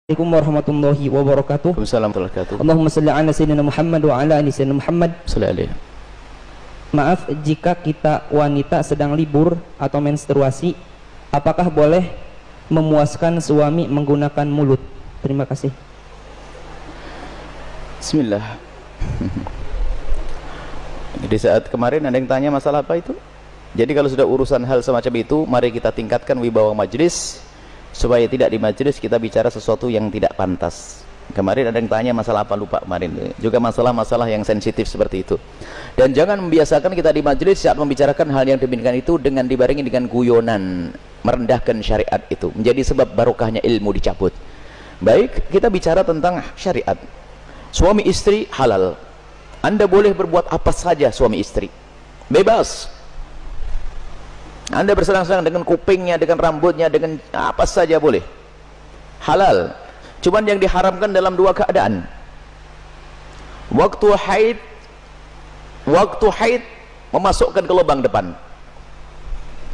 Assalamualaikum warahmatullahi wabarakatuh. Waalaikumsalam warahmatullahi wabarakatuh. Allahumma salli ala sayyidina Muhammad wa ala ali sayyidina Muhammad. Sallallahu. Maaf jika kita wanita sedang libur atau menstruasi, apakah boleh memuaskan suami menggunakan mulut? Terima kasih. Bismillah. Di saat kemarin ada yang tanya masalah apa itu? Jadi kalau sudah urusan hal semacam itu, mari kita tingkatkan wibawa majelis supaya tidak di majelis kita bicara sesuatu yang tidak pantas. Kemarin ada yang tanya masalah apa, lupa kemarin. Juga masalah-masalah yang sensitif seperti itu. Dan jangan membiasakan kita di majelis saat membicarakan hal yang demikian itu dengan dibarengi dengan guyonan, merendahkan syariat itu. Menjadi sebab barokahnya ilmu dicabut. Baik, kita bicara tentang syariat. Suami istri halal. Anda boleh berbuat apa saja suami istri. Bebas. Anda bersenang-senang dengan kupingnya, dengan rambutnya, dengan apa saja boleh. Halal. Cuman yang diharamkan dalam dua keadaan. Waktu haid memasukkan ke lubang depan.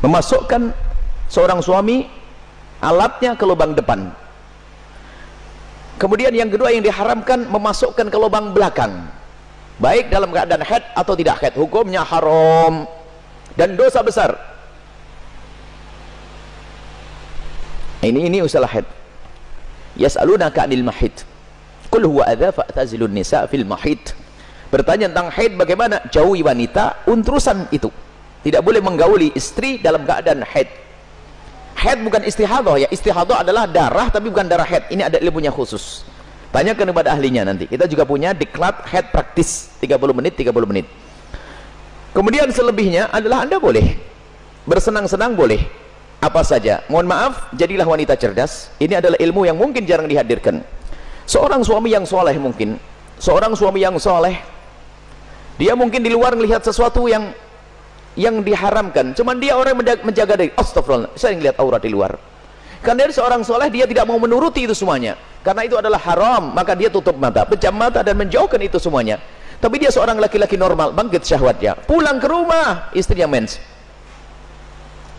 Memasukkan seorang suami alatnya ke lubang depan. Kemudian yang kedua yang diharamkan memasukkan ke lubang belakang. Baik dalam keadaan haid atau tidak haid, hukumnya haram dan dosa besar. Ini usalah haid. Yas'alunaka 'anil mahid. Qul huwa adza fa'tazilun nisa fil mahid. Bertanya tentang haid, bagaimana jauhi wanita untrusan itu. Tidak boleh menggauli istri dalam keadaan haid. Haid bukan istihadah ya. Istihadah adalah darah tapi bukan darah haid. Ini ada ilmunya khusus. Tanyakan kepada ahlinya nanti. Kita juga punya diklat haid praktis 30 menit 30 menit. Kemudian selebihnya adalah Anda boleh bersenang-senang, boleh apa saja. Mohon maaf, jadilah wanita cerdas. Ini adalah ilmu yang mungkin jarang dihadirkan. Seorang suami yang soleh mungkin, seorang suami yang soleh, dia mungkin di luar melihat sesuatu yang diharamkan. Cuman dia orang menjaga diri. Astagfirullah, saya ngelihat aurat di luar. Karena dari seorang soleh, dia tidak mau menuruti itu semuanya. Karena itu adalah haram, maka dia tutup mata, pejam mata dan menjauhkan itu semuanya. Tapi dia seorang laki-laki normal, bangkit syahwatnya. Pulang ke rumah, istrinya mens.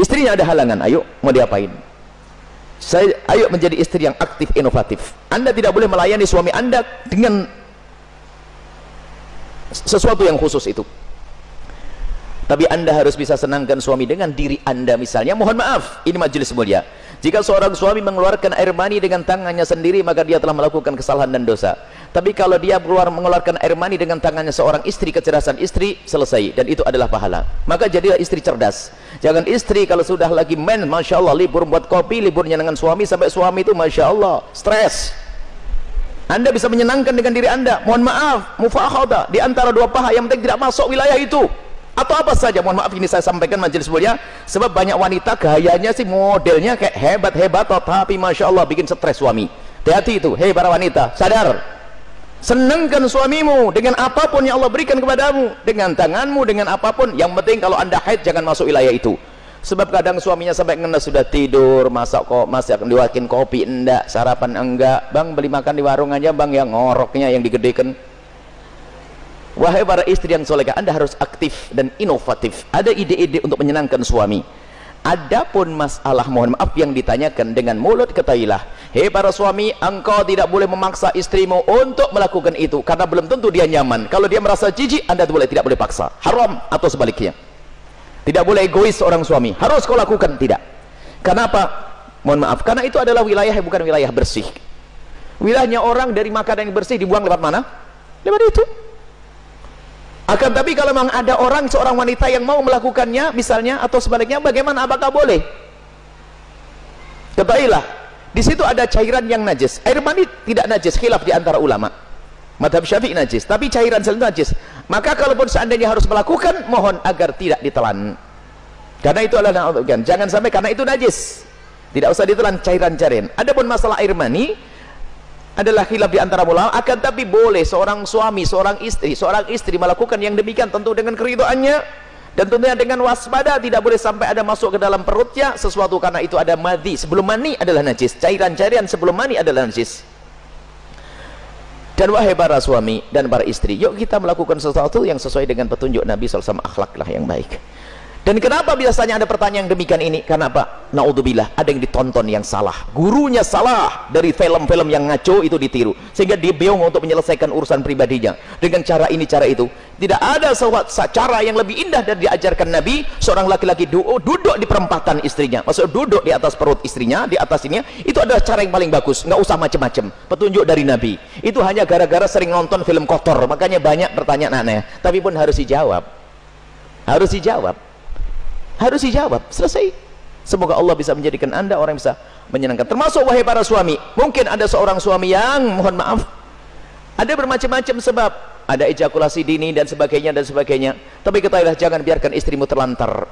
Istrinya ada halangan, ayo mau diapain? Ayo menjadi istri yang aktif, inovatif. Anda tidak boleh melayani suami Anda dengan sesuatu yang khusus itu. Tapi Anda harus bisa senangkan suami dengan diri Anda misalnya. Mohon maaf, ini majelis mulia. Jika seorang suami mengeluarkan air mani dengan tangannya sendiri, maka dia telah melakukan kesalahan dan dosa. Tapi kalau dia mengeluarkan air mani dengan tangannya seorang istri, kecerdasan istri, selesai. Dan itu adalah pahala. Maka jadilah istri cerdas. Jangan istri kalau sudah lagi Masya Allah, libur buat kopi, liburnya dengan suami, sampai suami itu Masya Allah, stres. Anda bisa menyenangkan dengan diri Anda. Mohon maaf, mufakhadah, di antara dua paha yang penting tidak masuk wilayah itu. Atau apa saja, mohon maaf ini saya sampaikan majelis mulia, sebab banyak wanita gayanya sih modelnya kayak hebat-hebat, tapi Masya Allah bikin stres suami. Hati-hati itu, hei para wanita, sadar. Senangkan suamimu dengan apapun yang Allah berikan kepadamu, dengan tanganmu, dengan apapun. Yang penting kalau Anda haid jangan masuk wilayah itu. Sebab kadang suaminya sampai kena sudah tidur, masih akan diwakin kopi enggak, sarapan enggak, bang beli makan di warung aja bang, yang ngoroknya yang digedekan. Wahai para istri yang solehah, Anda harus aktif dan inovatif. Ada ide-ide untuk menyenangkan suami. Adapun masalah mohon maaf yang ditanyakan dengan mulut, ketahuilah, hei para suami, engkau tidak boleh memaksa istrimu untuk melakukan itu karena belum tentu dia nyaman. Kalau dia merasa jijik, Anda tidak boleh paksa. Haram atau sebaliknya. Tidak boleh egois seorang suami. Harus kau lakukan, tidak. Kenapa? Mohon maaf, karena itu adalah wilayah yang bukan wilayah bersih. Wilayahnya orang dari makanan yang bersih dibuang lewat mana? Lewat itu. Akan tapi kalau memang ada seorang wanita yang mau melakukannya misalnya atau sebaliknya, bagaimana, apakah boleh? Ketahuilah, di situ ada cairan yang najis. Air mani tidak najis, khilaf di antara ulama. Madhab Syafi'i najis, tapi cairan selalu najis. Maka kalaupun seandainya harus melakukan, mohon agar tidak ditelan. Karena itu adalah jangan sampai karena itu najis. Tidak usah ditelan cairan-cairan. Adapun masalah air mani adalah khilaf di antara ulama, akan tapi boleh seorang suami, seorang istri melakukan yang demikian tentu dengan keridhaannya dan tentunya dengan waspada. Tidak boleh sampai ada masuk ke dalam perutnya sesuatu, karena itu ada madhi. Sebelum mani adalah najis, cairan-cairan sebelum mani adalah najis. Dan wahai para suami dan para istri, yuk kita melakukan sesuatu yang sesuai dengan petunjuk Nabi SAW, akhlaklah yang baik. Dan kenapa biasanya ada pertanyaan demikian ini? Karena apa? Naudzubillah, ada yang ditonton yang salah, gurunya salah, dari film-film yang ngaco itu ditiru, sehingga dia bingung untuk menyelesaikan urusan pribadinya dengan cara ini cara itu. Tidak ada cara yang lebih indah dari diajarkan Nabi. Seorang laki-laki duduk di perempatan istrinya, maksud duduk di atas perut istrinya, di atas ini, itu adalah cara yang paling bagus. Nggak usah macam-macam, petunjuk dari Nabi. Itu hanya gara-gara sering nonton film kotor, makanya banyak pertanyaan aneh. Tapi pun harus dijawab, harus dijawab, selesai. Semoga Allah bisa menjadikan Anda orang yang bisa menyenangkan. Termasuk wahai para suami, mungkin ada seorang suami yang, mohon maaf, ada bermacam-macam sebab, ada ejakulasi dini dan sebagainya dan sebagainya. Tapi ketahuilah, jangan biarkan istrimu terlantar.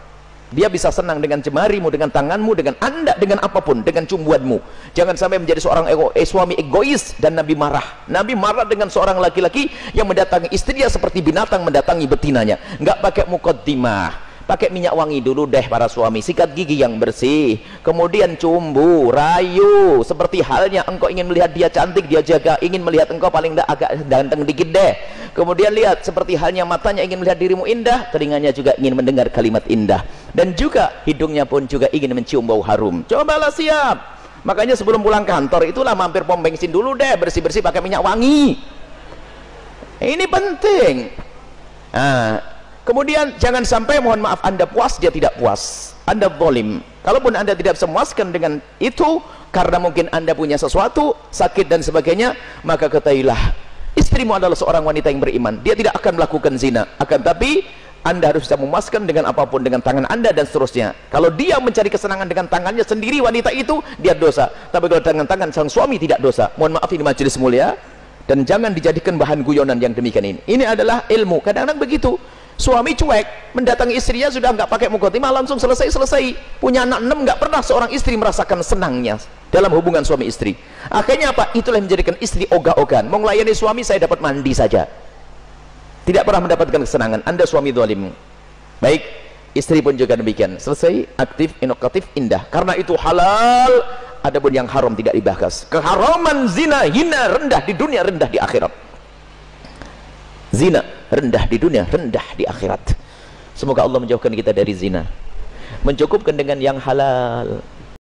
Dia bisa senang dengan jemarimu, dengan tanganmu, dengan Anda, dengan apapun, dengan cumbuanmu. Jangan sampai menjadi seorang suami egois. Dan Nabi marah. Nabi marah dengan seorang laki-laki yang mendatangi istrinya seperti binatang mendatangi betinanya. Nggak pakai muqaddimah, pakai minyak wangi dulu deh para suami, sikat gigi yang bersih, kemudian cumbu, rayu, seperti halnya engkau ingin melihat dia cantik, dia jaga, ingin melihat engkau paling tidak agak ganteng dikit deh. Kemudian lihat, seperti halnya matanya ingin melihat dirimu indah, telinganya juga ingin mendengar kalimat indah, dan juga hidungnya pun juga ingin mencium bau harum. Cobalah siap. Makanya sebelum pulang kantor itulah mampir pom bensin dulu deh, bersih-bersih pakai minyak wangi. Ini penting. Kemudian jangan sampai, mohon maaf, Anda puas, dia tidak puas, Anda zalim. Kalaupun Anda tidak bisa memuaskan dengan itu, karena mungkin Anda punya sesuatu, sakit dan sebagainya, maka ketahuilah, istrimu adalah seorang wanita yang beriman. Dia tidak akan melakukan zina, akan tapi Anda harus bisa memuaskan dengan apapun, dengan tangan Anda dan seterusnya. Kalau dia mencari kesenangan dengan tangannya sendiri, wanita itu, dia dosa. Tapi kalau dengan tangan sang suami, tidak dosa. Mohon maaf, ini majelis mulia, dan jangan dijadikan bahan guyonan yang demikian ini. Ini adalah ilmu. Kadang-kadang begitu, suami cuek, mendatangi istrinya sudah nggak pakai muqaddimah, langsung selesai. Punya anak 6, nggak pernah seorang istri merasakan senangnya dalam hubungan suami istri. Akhirnya apa? Itulah yang menjadikan istri ogah-ogahan. Mau melayani suami, saya dapat mandi saja, tidak pernah mendapatkan kesenangan. Anda suami zalim. Baik, istri pun juga demikian. Selesai, aktif, inovatif, indah. Karena itu halal. Adapun yang haram tidak dibahas. Keharaman zina, hina, rendah di dunia, rendah di akhirat. Zina rendah di dunia, rendah di akhirat. Semoga Allah menjauhkan kita dari zina, mencukupkan dengan yang halal.